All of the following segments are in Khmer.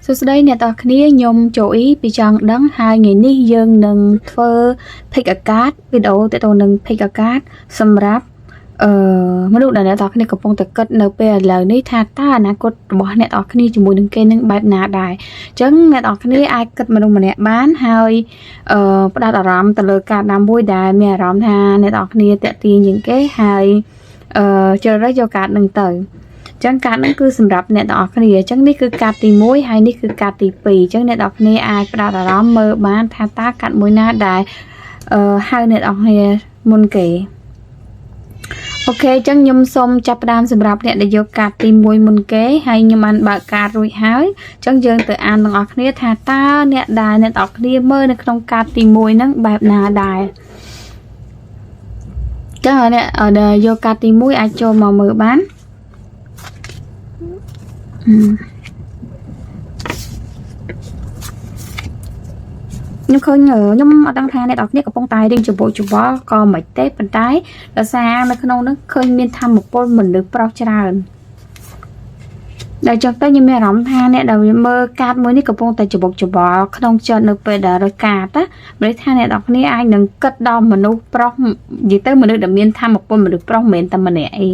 សួស្តីអ្នកទាំងអស់គ្នាខ្ញុំចូលអ៊ីពីចង់ដឹងហើយថ្ងៃនេះយើងនឹងធ្វើ pick a card វីដេអូទាក់ទងនឹង pick a card សម្រាប់មនុស្សដែលអ្នកទាំងអស់គ្នាកំពុងតែគិតនៅពេលឥឡូវនេះថាតើអនាគតរបស់អ្នកទាំងអស់គ្នាជាមួយនឹងគេនឹងបែបណាដែរអញ្ចឹងអ្នកទាំងអស់គ្នាអាចគិតមនុស្សម្នាក់បានហើយផ្ដោតអារម្មណ៍ទៅលើការណាមួយដែលមានអារម្មណ៍ថាអ្នកទាំងអស់គ្នាតាក់ទាញជាងគេហើយជ្រើសរើសយកកាតនឹងទៅចឹងកាតហ្នឹងគឺសម្រាប់អ្នកទាំងអស់គ្នាអញ្ចឹងនេះគឺកាតទី1ហើយនេះគឺកាតទី2អញ្ចឹងអ្នកទាំងអស់គ្នាអាចផ្ដោតអារម្មណ៍មើលបានថាតើកាតមួយណាដែលហៅអ្នកទាំងអស់គ្នាមុនគេអូខេអញ្ចឹងខ្ញុំសូមចាប់ផ្ដើមសម្រាប់អ្នកដែលយកកាតទី1មុនគេហើយខ្ញុំបានបើកកាតរួចហើយអញ្ចឹងយើងទៅអានទាំងអស់គ្នាថាតើអ្នកដែលអ្នកទាំងអស់គ្នាមើលនៅក្នុងកាតទី1ហ្នឹងបែបណាដែរចឹងអ្នកដែលយកកាតទី1អាចចូលមកមើលបានខ្ញុំឃើញខ្ញុំអត់ដឹងថាអ្នកនរគ្នាកំពុងតែរៀងច្បោកច្បល់ក៏មិនទេប៉ុន្តែដោយសារនៅក្នុងនោះឃើញមានធម្មពលមនុស្សប្រុសច្រើនដែលចឹងទៅខ្ញុំមានអារម្មណ៍ថាអ្នកដែលមើលកាតមួយនេះកំពុងតែច្បោកច្បល់ក្នុងចិត្តនៅពេលដែលរកកាតណាមិនថាអ្នកនរគ្នាអាចនឹងគិតដល់មនុស្សប្រុសនិយាយទៅមនុស្សដែលមានធម្មពលមនុស្សប្រុសមិនមែនតែម្នាក់ទេ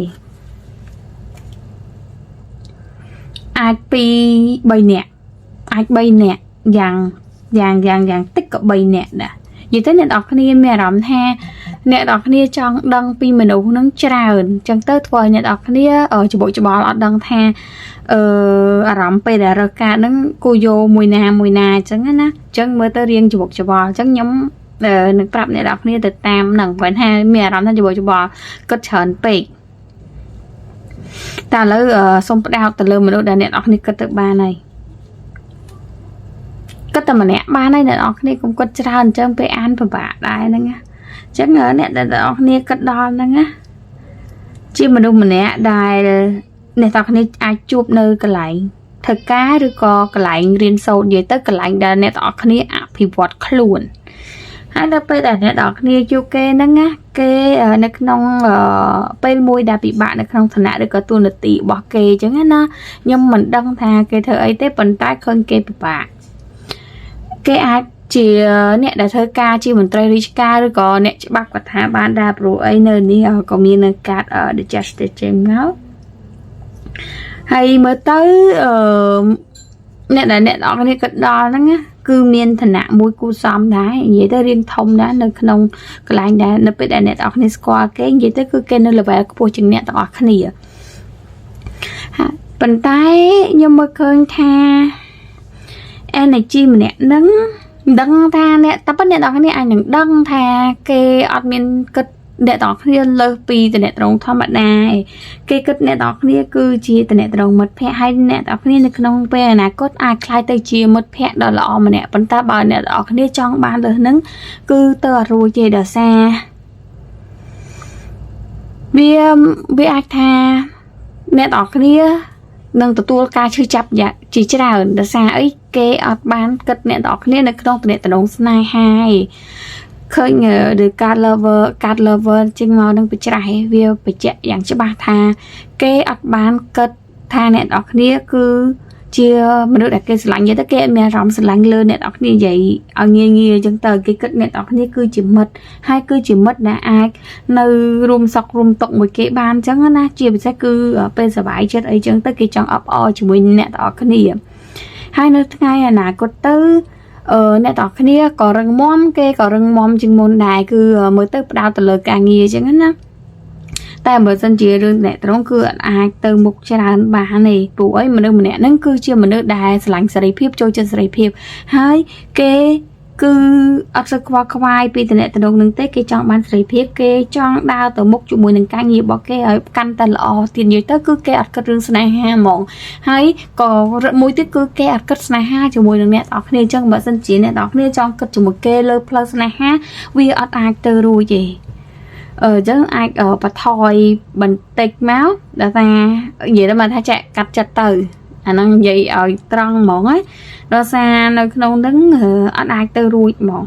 អាច2 3នាក់អាច3នាក់យ៉ាងតិចក៏3នាក់ដែរនិយាយទៅអ្នកនរគ្នាមានអារម្មណ៍ថាអ្នកនរគ្នាចង់ដឹងពីមនុស្សនឹងច្រើនអញ្ចឹងទៅធ្វើឲ្យអ្នកនរគ្នាច្បោកច្បល់អត់ដឹងថាអារម្មណ៍ពេលដែលរើសកាតហ្នឹងគូយកមួយណាអញ្ចឹងណាអញ្ចឹងមើលទៅរៀងច្បោកច្បល់អញ្ចឹងខ្ញុំនឹងប្រាប់អ្នកនរគ្នាទៅតាមហ្នឹងព្រោះថាមានអារម្មណ៍ថាច្បោកច្បល់គិតច្រើនពេកតែឥឡូវសូមផ្ដោតទៅលើមនុស្សដែលអ្នកនរគ្នាគិតទៅបានហើយគិតតែម្នាក់បានហើយអ្នកនរគ្នាកុំគិតច្រើនអញ្ចឹងពេលអានពិបាកដែរហ្នឹងណាអញ្ចឹងអ្នកដែលអ្នកនរគ្នាគិតដល់ហ្នឹងណាជាមនុស្សម្នាក់ដែលអ្នកនរគ្នាអាចជួបនៅកន្លែងធ្វើការឬក៏កន្លែងរៀនសូត្រនិយាយទៅកន្លែងដែលអ្នកនរគ្នាអភិវឌ្ឍខ្លួនហើយដល់ពេលដែលអ្នកនរគ្នាជួបគេហ្នឹងណាគេនៅក្នុងពេលមួយដែលពិបាកនៅក្នុងឋានៈឬក៏ទូនាទីរបស់គេអញ្ចឹងណាខ្ញុំមិនដឹងថាគេធ្វើអីទេប៉ុន្តែឃើញគេពិបាកគេអាចជាអ្នកដែលធ្វើការជាមន្ត្រីរាជការឬក៏អ្នកច្បាប់ក៏ថាបានដែរព្រោះអីនៅនេះក៏មាននៅកាត Justice ចេញមកហើយមើលទៅអ្នកដែលអ្នកនរគ្នាគិតដល់ហ្នឹងណាគឺមានឋានៈមួយគូសំដែរនិយាយទៅរៀងធំដែរនៅក្នុងកន្លែងដែលនៅពេលដែលអ្នកនរគ្នាស្គាល់គេនិយាយទៅគឺគេនៅ level ខ្ពស់ជាងអ្នកទាំងអស់គ្នាប៉ុន្តែខ្ញុំមើលឃើញថា energy ម្នាក់ហ្នឹងដឹងថាអ្នកតែប៉ុន្តែអ្នកនរគ្នាអាចនឹងដឹងថាគេអត់មានគិតអ្នកទាំងគ្នាលើសពីតំណែងធម្មតាគេគិតអ្នកទាំងគ្នាគឺជាតំណែងមិត្តភ័ក្តិហើយអ្នកទាំងគ្នានៅក្នុងពេលអនាគតអាចក្លាយទៅជាមិត្តភ័ក្តិដ៏ល្អម្នាក់ប៉ុន្តែបើអ្នកទាំងគ្នាចង់បានលើសហ្នឹងគឺទៅអត់រួចទេដោយសារវាអាចថាអ្នកទាំងគ្នានឹងទទួលការឈឺចាប់ជាច្រើនដោយសារអីគេអត់បានគិតអ្នកទាំងគ្នានៅក្នុងតំណែងស្នេហាឃើញឬការ lover ចេញមកនឹងបច្ច្រាស់វាបញ្ជាក់យ៉ាងច្បាស់ថាគេអត់បានគិតថាអ្នកទាំងគ្នាគឺជាមនុស្សដែលគេស្រឡាញ់និយាយទៅគេមានអារម្មណ៍ស្រឡាញ់លើអ្នកទាំងគ្នានិយាយឲ្យងាយអញ្ចឹងទៅគេគិតអ្នកទាំងគ្នាគឺជាមិត្តហើយគឺជាមិត្តដែលអាចនៅរួមសុខរួមទុក្ខមួយគេបានអញ្ចឹងណាជាពិសេសគឺពេលសុបាយចិត្តអីចឹងទៅគេចង់អបអរជាមួយអ្នកទាំងគ្នាហើយនៅថ្ងៃអនាគតទៅអ្នកទាំងគ្នាក៏រឹងមាំគេក៏រឹងមាំជាងមុនដែរគឺមើលទៅផ្ដោតទៅលើការងារអញ្ចឹងណាតែបើសិនជារឿងអ្នកត្រង់គឺអាចទៅមុខច្រើនបានទេព្រោះអីមនុស្សម្នាក់ហ្នឹងគឺជាមនុស្សដែលស្រឡាញ់សេរីភាពចូលចិត្តសេរីភាពហើយគេគឺអត់សូវខ្វល់ពីតំណែងហ្នឹងទេគេចង់បានសេរីភាពគេចង់ដើរទៅមុខជាមួយនឹងការងាររបស់គេឲ្យកាន់តែល្អទៀតនិយាយទៅគឺគេអត់គិតរឿងស្នេហាហ្មងហើយក៏មួយទៀតគឺគេអត់គិតស្នេហាជាមួយនឹងអ្នកទាំងអស់គ្នាអញ្ចឹងបើសិនជាអ្នកទាំងអស់គ្នាចង់គិតជាមួយគេលើផ្លូវស្នេហាវាអត់អាចទៅរួចទេអញ្ចឹងអាចបន្ថយបន្តិចមកដល់ថានិយាយទៅមកថាចាក់កាត់ចិត្តទៅអាហ្នឹងនិយាយឲ្យត្រង់ហ្មងហើយដល់សារនៅក្នុងហ្នឹងអត់អាចទៅរួចហ្មង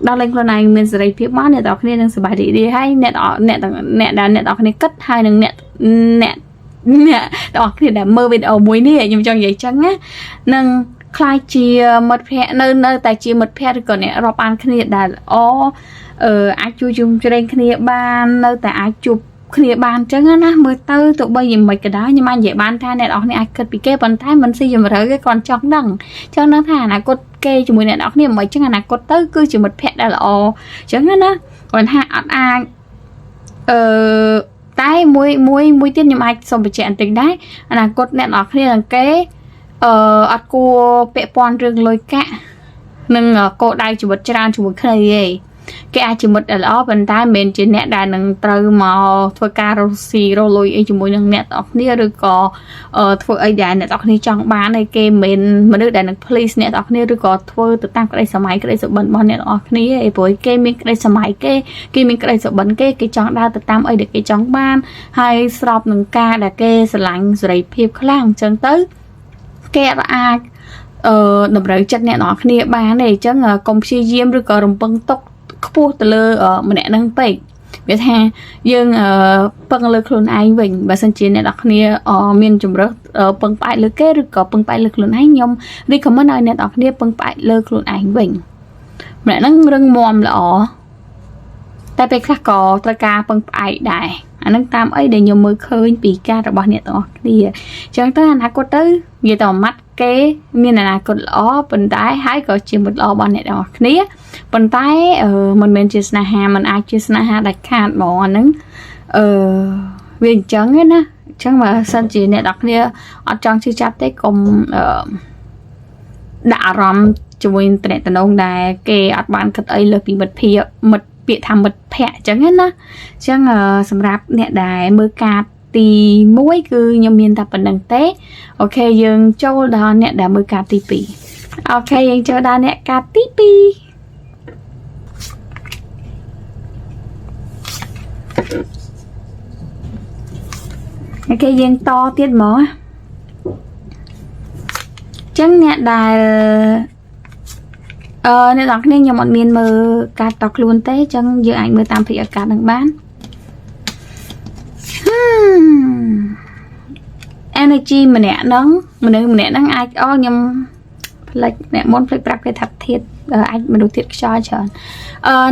ដល់លេងខ្លួនឯងមានសេរីភាពមកអ្នកទាំងគ្នានឹងសប្បាយរីករាយហើយអ្នកទាំងគ្នាគិតហើយនឹងអ្នកទាំងគ្នាដែលមើលវីដេអូមួយនេះខ្ញុំចង់និយាយចឹងណានឹង ខ្លាយជាមិត្តភ័ក្តិនៅតែជាមិត្តភ័ក្តិឬក៏អ្នករាប់អានគ្នាដែលអាចជួយជុំជ្រែងគ្នាបាននៅតែអាចជួបគ្នាបានអញ្ចឹងណាមើលទៅទោះបីយ៉ាងម៉េចក៏ដោយខ្ញុំអាចនិយាយបានថាអ្នកនរគ្នាអាចគិតពីគេប៉ុន្តែមិនស៊ីជំរឿគេគាត់ចង់ដឹងអញ្ចឹងថាអនាគតគេជាមួយអ្នកនរគ្នាមិនអញ្ចឹងអនាគតទៅគឺជាមិត្តភ័ក្តិដែលល្អអញ្ចឹងណាគាត់ថាអត់អាចតែមួយទៀតខ្ញុំអាចសូមបញ្ជាក់បន្តិចដែរអនាគតអ្នកនរគ្នានឹងគេអត់គួរពាក់ព័ន្ធរឿងលុយកាក់និងគោលដៅជីវិតច្រើនជាមួយគ្នាទេគេអាចជាមិត្តល្អប៉ុន្តែមិនមែនជាអ្នកដែលនឹងត្រូវមកធ្វើការរស់ស៊ីរលុយអីជាមួយនឹងអ្នកទាំងអស់គ្នាឬក៏ធ្វើអីដែលអ្នកទាំងអស់គ្នាចង់បានហើយគេមិនមនុស្សដែលនឹង please អ្នកទាំងអស់គ្នាឬក៏ធ្វើទៅតាមក្តីសម័យក្តីសុបិនរបស់អ្នកទាំងអស់គ្នាឯព្រោះគេមានក្តីសម័យគេមានក្តីសុបិនគេចង់ដើរទៅតាមអីដែលគេចង់បានហើយស្របនឹងការដែលគេស្រឡាញ់សេរីភាពខ្លាំងអញ្ចឹងទៅគេអាចតម្រូវចិត្តអ្នកនរគ្នាបានទេអញ្ចឹងកុំព្យាយាមឬក៏រំពឹងទុកខ្ពស់ទៅលើម្នាក់នឹងពេកវាថាយើងពឹងលើខ្លួនឯងវិញបើសិនជាអ្នកនរគ្នាមានជំរើសពឹងផ្អែកលើគេឬក៏ពឹងផ្អែកលើខ្លួនឯងខ្ញុំ recommend ឲ្យអ្នកនរគ្នាពឹងផ្អែកលើខ្លួនឯងវិញម្នាក់នឹងរឹងមាំល្អតែពេលខ្លះក៏ត្រូវការពឹងផ្អែកដែរអានឹងតាមអីដែលខ្ញុំមើលឃើញពីការរបស់អ្នកទាំងអស់គ្នាអញ្ចឹងទៅអនាគតទៅនិយាយទៅម៉ាត់គេមានអនាគតល្អប៉ុន្តែហើយក៏ជាមិត្តល្អរបស់អ្នកទាំងអស់គ្នាប៉ុន្តែមិនមែនជាស្នេហាមិនអាចជាស្នេហាដាច់ខាតហ្មងអានឹងវាអញ្ចឹងណាអញ្ចឹងបើសិនជាអ្នកទាំងគ្នាអត់ចង់ជឿចាប់ទេកុំដាក់អារម្មណ៍ជាមួយតំណែងដែលគេអត់បានគិតអីលើពីមិត្តភាពមិត្តពាក្យថាមិត្តភ័ក្តិអញ្ចឹងណាអញ្ចឹងសម្រាប់អ្នកដែលមើលកាតទី1គឺខ្ញុំមានតែប៉ុណ្្នឹងទេអូខេយើងចូលដល់អ្នកដែលមើលកាតទី2អូខេយើងចូលដល់អ្នកកាតទី2អូខេយើងតទៀតហ្មងអញ្ចឹងអ្នកដែលអ្នកនរគ្នាខ្ញុំអត់មានមើលកាតតខ្លួនទេអញ្ចឹងយើងអាចមើលតាមភាគអាកាសនឹងបានenergy ម្នាក់ហ្នឹងមនុស្សម្នាក់ហ្នឹងអាចខ្ញុំផ្លេចអ្នកមុនផ្លេចប្រាប់គេថាធាតុអាចមនុស្សធាតុខ្យល់ច្រើន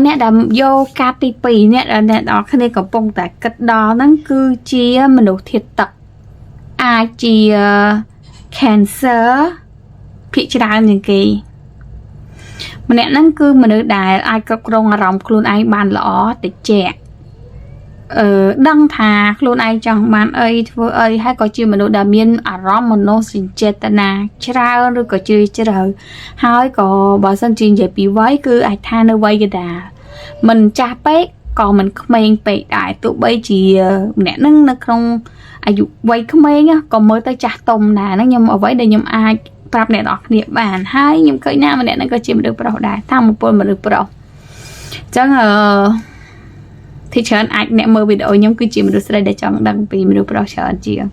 អ្នកដែលយកកាតទី2អ្នកដល់គ្នាកំពុងតែគិតដល់ហ្នឹងគឺជាមនុស្សធាតុទឹកអាចជា cancer ភាគច្រើនជាងគេម្នាក់ហ្នឹងគឺមនុស្សដែលអាចគ្រប់គ្រងអារម្មណ៍ខ្លួនឯងបានល្អតិចដឹងថាខ្លួនឯងចង់បានអីធ្វើអីហើយក៏ជាមនុស្សដែលមានអារម្មណ៍មនោសញ្ចេតនាច្រើនឬក៏ជ្រាលជ្រៅហើយក៏បើសិនជានិយាយពីវ័យគឺអាចថានៅវ័យកណ្ដាលមិនចាស់ពេកក៏មិនក្មេងពេកដែរទោះបីជាម្នាក់ហ្នឹងនៅក្នុងអាយុវ័យក្មេងក៏មើលទៅចាស់ទុំដែរហ្នឹងខ្ញុំអ្វីដែលខ្ញុំអាចប្រាប់អ្នកនរគ្នាបានហើយខ្ញុំឃើញណាម្នាក់ហ្នឹងក៏ជាមនុស្សប្រុសដែរតាមមពលមនុស្សប្រុសអញ្ចឹងទីច្រើនអាចអ្នកមើលវីដេអូខ្ញុំគឺជាមនុស្សស្រីដែលចង់ដឹងពីមនុស្សប្រុសច្រើនជាង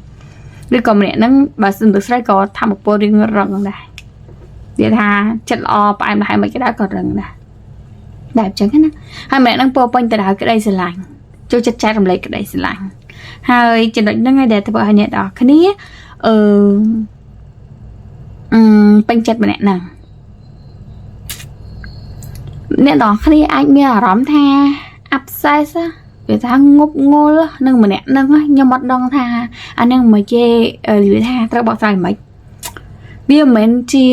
ឬក៏ម្នាក់ហ្នឹងបើសិនមនុស្សស្រីក៏ធម្មពលរៀងរឹងដែរនិយាយថាចិត្តល្អផ្អែមល្ហែមមិនក៏រឹងដែរអញ្ចឹងណាហើយម្នាក់ហ្នឹងពោពេញទៅដោយក្តីស្រឡាញ់ចូលចិត្តចែករំលែកក្តីស្រឡាញ់ហើយចំណុចហ្នឹងឯងដែលធ្វើឲ្យអ្នកនរគ្នាពេញចិត្តម្នាក់ហ្នឹងអ្នកនរគ្នាអាចមានអារម្មណ៍ថាobsess វាថាងប់ងល់នឹងម្នាក់ហ្នឹងខ្ញុំអត់ដឹងថាអានឹងមកជេនិយាយថាត្រូវបកស្រាយមិនវាមិនមែនជា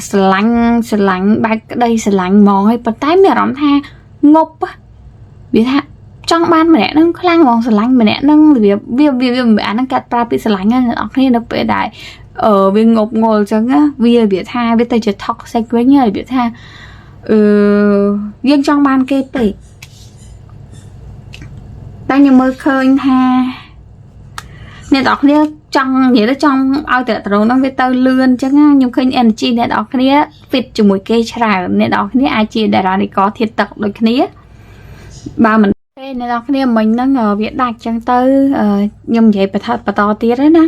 ស្រឡាញ់បែកក្តីស្រឡាញ់ហ្មងហើយប៉ុន្តែមានអារម្មណ៍ថាងប់វាថាចង់បានម្នាក់ហ្នឹងខ្លាំងហ្មងស្រឡាញ់ម្នាក់ហ្នឹងវាអាហ្នឹងកាត់ប្រើពាក្យស្រឡាញ់ណាអ្នកនរគ្នានៅពេលដែលវាងប់ងល់អញ្ចឹងវាថាវាទៅជា toxic វិញហើយវាថាយើងចង់បានគេពេកតែខ្ញុំមើលឃើញថាអ្នកនរគ្នាចង់និយាយទៅចង់ឲ្យតែត្រង់ហ្នឹងវាទៅលឿនអញ្ចឹងខ្ញុំឃើញ energy អ្នកនរគ្នា fit ជាមួយគេច្រើនអ្នកនរគ្នាអាចជាតារានិកធាតុទឹកដូចគ្នាបើមិនទេអ្នកនរគ្នាមិញហ្នឹងវាដាច់អញ្ចឹងទៅខ្ញុំនិយាយបន្តទៀតណា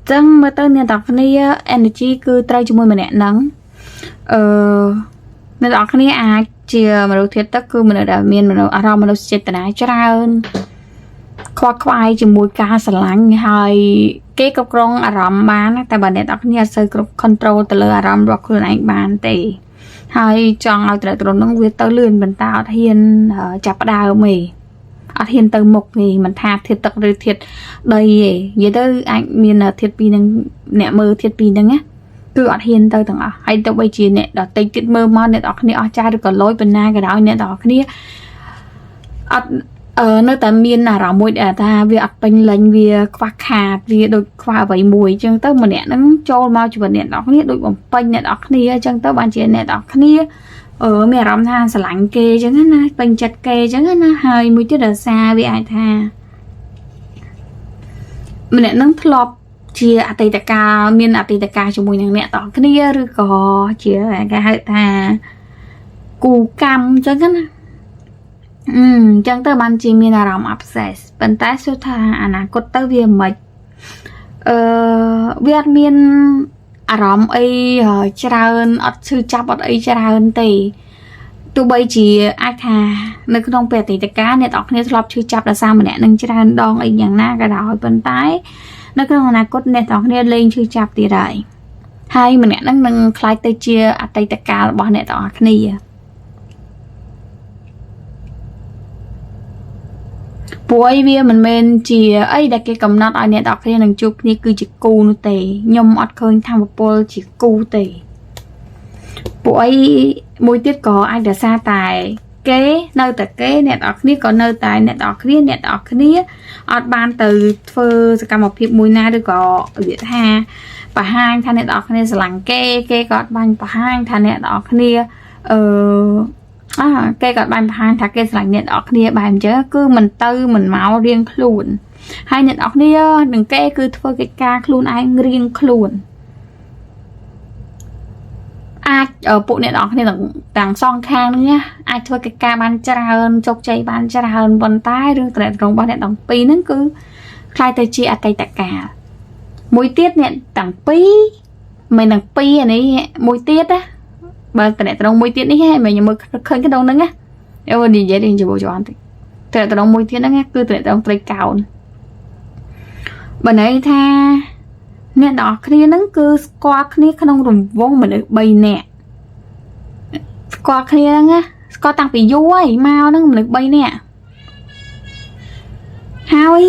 អញ្ចឹងមើលទៅអ្នកនរគ្នា energy គឺត្រូវជាមួយម្នាក់ហ្នឹងអ្នកនរគ្នាអាចជាមនុស្សធាតុទឹកគឺមនុស្សដែលមានអារម្មណ៍មនោសញ្ចេតនាច្រើនខ្វល់ខ្វាយជាមួយការស្រឡាញ់ហើយ គេគ្រប់គ្រងអារម្មណ៍បានតែបើអ្នកនរគ្នាអត់សូវគ្រប់ control ទៅលើអារម្មណ៍របស់ខ្លួនឯងបានទេហើយចង់ឲ្យត្រង់នោះវាទៅលឿនបន្តអត់ហ៊ានចាប់ផ្ដើមទេអត់ហ៊ានទៅមុខទេមិនថាធាតុទឹកឬធាតុដីទេនិយាយទៅអាចមានធាតុពីរនឹងអ្នកមើលធាតុពីរហ្នឹងណាគឺអត់ហ៊ានទៅទាំងអស់ហើយទៅបីជាអ្នកដតីទៀតមើលមកអ្នកនរគ្នាអស់ចាស់ឬក៏លយបណ្ណាក៏ដោយអ្នកនរគ្នាអត់នៅតែមានអារម្មណ៍មួយដែលថាវាអត់ពេញលេញវាខ្វះខាតវាដូចខ្វះអ្វីមួយអញ្ចឹងទៅម្នាក់ហ្នឹងចូលមកជីវិតអ្នកនរគ្នាដូចបំពេញអ្នកនរគ្នាអញ្ចឹងទៅបានជាអ្នកនរគ្នាមានអារម្មណ៍ថាស្រឡាញ់គេអញ្ចឹងណាពេញចិត្តគេអញ្ចឹងណាហើយមួយទៀតដោយសារវាអាចថាម្នាក់ហ្នឹងធ្លាប់ជាអតីតកាលមានអតីតកាលជាមួយនឹងអ្នកតគ្នាឬក៏ជាគេហៅថាគូកម្មអញ្ចឹងណាអញ្ចឹងទៅបានជាមានអារម្មណ៍ obsess ប៉ុន្តែសួរថាអនាគតទៅវាមិនវាអត់មានអារម្មណ៍អីច្រើនអត់ឈឺចាប់អត់អីច្រើនទេទោះបីជាអាចថានៅក្នុងពេលអតីតកាលអ្នកនរគ្នាធ្លាប់ឈឺចាប់ដោយសារម្នាក់នឹងច្រើនដងអីយ៉ាងណាក៏ដោយប៉ុន្តែនៅក្នុងអនាគតអ្នកនរគ្នាលែងឈឺចាប់ទៀតហើយម្នាក់នឹងខ្លាចទៅជាអតីតកាលរបស់អ្នកនរគ្នាព្រោះវាមិនមែនជាអីដែលគេកំណត់ឲ្យអ្នកនរគ្នានឹងជួបគ្នាគឺជាគូនោះទេខ្ញុំអត់ឃើញធម្មពលជាគូទេព្រោះមួយទៀតក៏អាចដោយសារតែគេនៅតែគេអ្នកនរគ្នាក៏នៅតែអ្នកនរគ្នាអត់បានទៅធ្វើសកម្មភាពមួយណាឬក៏និយាយថាបង្ហាញថាអ្នកនរគ្នាស្រឡាញ់គេក៏អត់បានបង្ហាញថាអ្នកនរគ្នាគេក៏បានបង្ហាញថាគេស្រឡាញ់អ្នកនរគ្នាបែបអញ្ចឹងគឺមិនទៅមិនមករៀងខ្លួនហើយអ្នកនរគ្នានឹងគេគឺធ្វើកិច្ចការខ្លួនឯងរៀងខ្លួនអាចពួកអ្នកនរគ្នាទាំងសងខាងនេះអាចធ្វើកិច្ចការបានច្រើនជោគជ័យបានច្រើនប៉ុន្តែរឿងត្រែត្រង់របស់អ្នកទាំងពីរហ្នឹងគឺខ្លាយទៅជាអតីតកាលមួយទៀតអ្នកទាំងពីរមិននឹងពីរនេះមួយទៀតណាបើតំណមួយទៀតនេះហ៎មិនខ្ញុំមើលឃើញក្នុងហ្នឹងណានិយាយđếnជាមួយចន់តិតំណមួយទៀតហ្នឹងគឺតំណត្រីកោណបើន័យថាអ្នកនរគ្នាហ្នឹងគឺស្គាល់គ្នាក្នុងរង្វង់មនុស្ស3នាក់ស្គាល់គ្នាហ្នឹងណាស្គាល់តាំងពីយូរហើយមកហ្នឹងមនុស្ស3នាក់ហើយ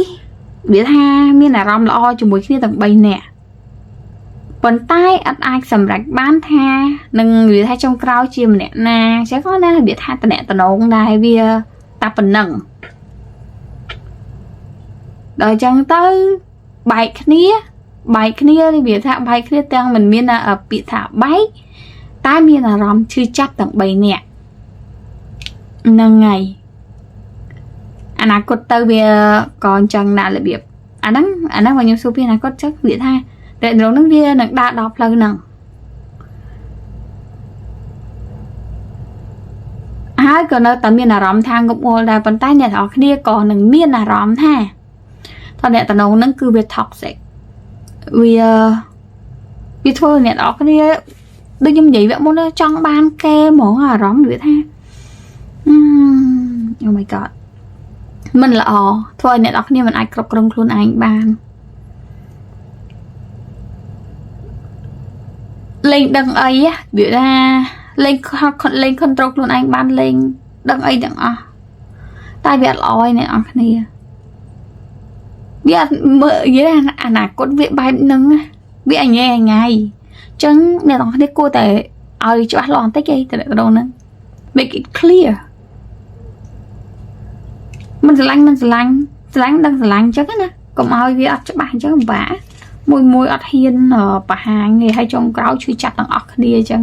វាថាមានអារម្មណ៍ល្អជាមួយគ្នាទាំង3នាក់ប៉ុន្តែអត់អាចសម្រេចបានថានឹងនិយាយថាចុងក្រោយជាម្នាក់ណាអញ្ចឹងគាត់ណានិយាយថាតំណដែរវាតែប៉ុណ្ណឹងដល់អញ្ចឹងទៅបែកគ្នានិយាយថាបែកគ្នាទាំងមិនមានពាក្យថាបែកតែមានអារម្មណ៍ឈឺចាប់ទាំង3នាក់ហ្នឹងហើយអនាគតទៅវាក៏អញ្ចឹងដែររបៀបអាហ្នឹងមកខ្ញុំសួរពីអនាគតចឹងនិយាយថាតែត្រង់ហ្នឹងវានឹងដើរដល់ផ្លូវហ្នឹងហើយក៏នៅតែមានអារម្មណ៍ថាងប់ងល់ដែរប៉ុន្តែអ្នកនរគ្នាក៏នឹងមានអារម្មណ៍ថាអ្នកតំណងហ្នឹងគឺវា toxic វាធ្វើអ្នកនរគ្នាដូចខ្ញុំនិយាយវគ្គមុនចង់បានគេហ្មងអារម្មណ៍វាថាOh my god មិនល្អធ្វើឲ្យអ្នកនរគ្នាមិនអាចគ្រប់គ្រងខ្លួនឯងបានលេងដឹងអីវាថាលេង control ខ្លួនឯងបានលេងដឹងអីទាំងអស់តែវាអត់ល្អឯអ្នកនរគ្នាវាមើលនិយាយអនាគតវាបែបហ្នឹងវាអញ្ញែអញ្ញៃអញ្ចឹងអ្នកនរគ្នាគួរតែឲ្យច្បាស់លាស់បន្តិចឯទៅដល់ហ្នឹង make it clear មិនស្រឡាញ់ដឹងស្រឡាញ់អញ្ចឹងណាកុំឲ្យវាអត់ច្បាស់អញ្ចឹងពិបាកមួយអត់ហ៊ានបង្ហាញទេហើយចុងក្រោយជួយចាប់ទាំងអស់គ្នាអញ្ចឹង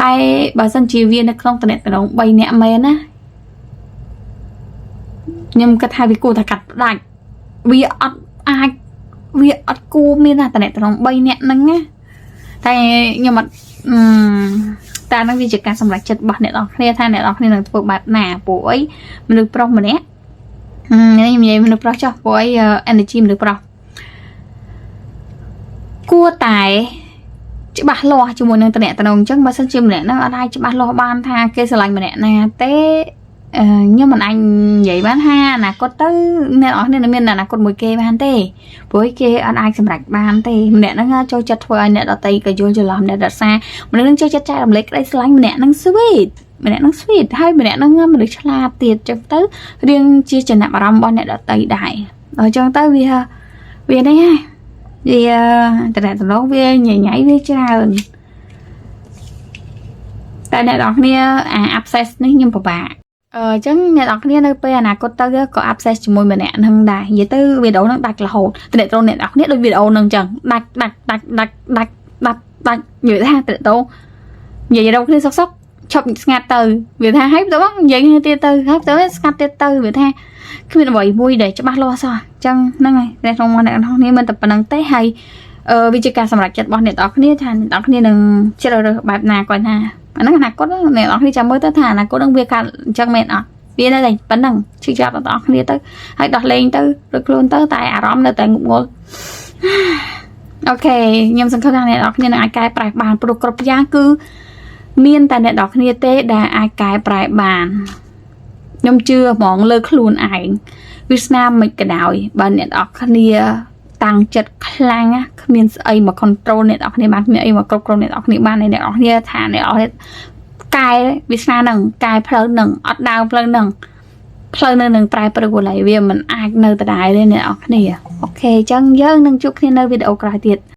តែបើសិនជាវានៅក្នុងតំណ3នាក់មែនណាខ្ញុំគិតថាវាគួរតែកាត់ផ្ដាច់វាអត់គួរមានតំណ3នាក់ហ្នឹងណាតែខ្ញុំអត់តែហ្នឹងវាជាការសម្រេចចិត្តរបស់អ្នកនរគ្នាថាអ្នកនរគ្នានឹងធ្វើបែបណាព្រោះអីមនុស្សប្រុសម្នាក់ខ្ញុំនិយាយមនុស្សប្រុសចុះព្រោះអី energy មនុស្សប្រុសគួរតែច្បាស់លាស់ជាមួយនឹងតំណអញ្ចឹងបើសិនជាម្នាក់ហ្នឹងអត់អាចច្បាស់លាស់បានថាគេស្រឡាញ់ម្នាក់ណាទេ nhưng mà anh vậy bán ha là có tới nên là miền là con mồi kê bán tê với kê anh ai xem rạch bán tê mẹ nó cho chặt thôi anh đã tay cái vô cho làm đã xa mà nó cho chặt trai làm lấy cái slime mẹ nó sweet hay mẹ nó mình được la tiệt cho tới riêng chia chừng nạp ram bon này đã tay đại ở cho tới vì đây ha vì từ từ đó vì nhảy với trơn tại này đó kia accessនេះខ្ញុំពិបាកអញ្ចឹងអ្នកនរគ្នានៅពេលអនាគតទៅក៏ access ជាមួយម្នាក់នឹងដែរនិយាយទៅវីដេអូនឹងដាច់រហូតតែអ្នកនរគ្នាដូចវីដេអូនឹងអញ្ចឹងដាច់និយាយថាតទៅនិយាយរកគ្នាសុកឈប់ស្ងាត់ទៅវាថាហេតុទៅនិយាយគ្នាទៀតទៅហេតុទៅស្ងាត់ទៀតទៅវាថាគ្មានអ្វីមួយដែលច្បាស់លាស់សោះអញ្ចឹងហ្នឹងហើយតែក្នុងអ្នកនរគ្នាមិនតែប៉ុណ្្នឹងទេហើយវាជាការសម្រេចចិត្តរបស់អ្នកនរគ្នាថាអ្នកនរគ្នានឹងជ្រើសរើសបែបណាគាត់ថាអាហ្នឹងអនាគតអ្នកនរគ្នាចាំមើលទៅថាអនាគតនឹងវាកើតអញ្ចឹងមែនអត់វានៅតែប៉ុណ្្នឹងជឿចាប់ដល់គ្នាទៅហើយដោះលែងទៅឬខ្លួនទៅតែអារម្មណ៍នៅតែងប់ងល់អូខេខ្ញុំសង្ឃឹមថាអ្នកនរគ្នានឹងអាចកែប្រែបានព្រោះគ្រប់យ៉ាងគឺមានតែអ្នកនរគ្នាទេដែលអាចកែប្រែបានខ្ញុំជឿហ្មងលើខ្លួនឯងវាស្នាមមិនក៏ដោយបើអ្នកនរគ្នាតាំងចិត្តខ្លាំងគ្មានស្អីមក control អ្នកនរគ្នាបានគ្មានអីមកគ្រប់គ្រងអ្នកនរគ្នាបានអ្នកនរគ្នាថាអ្នកនរគ្នាកែវាស្នានឹងកែផ្លូវនឹងអត់ដើរផ្លូវនឹងប្រែប្រួលហើយវាមិនអាចនៅដដែលទេអ្នកនរគ្នាអូខេអញ្ចឹងយើងនឹងជួបគ្នានៅវីដេអូក្រោយទៀត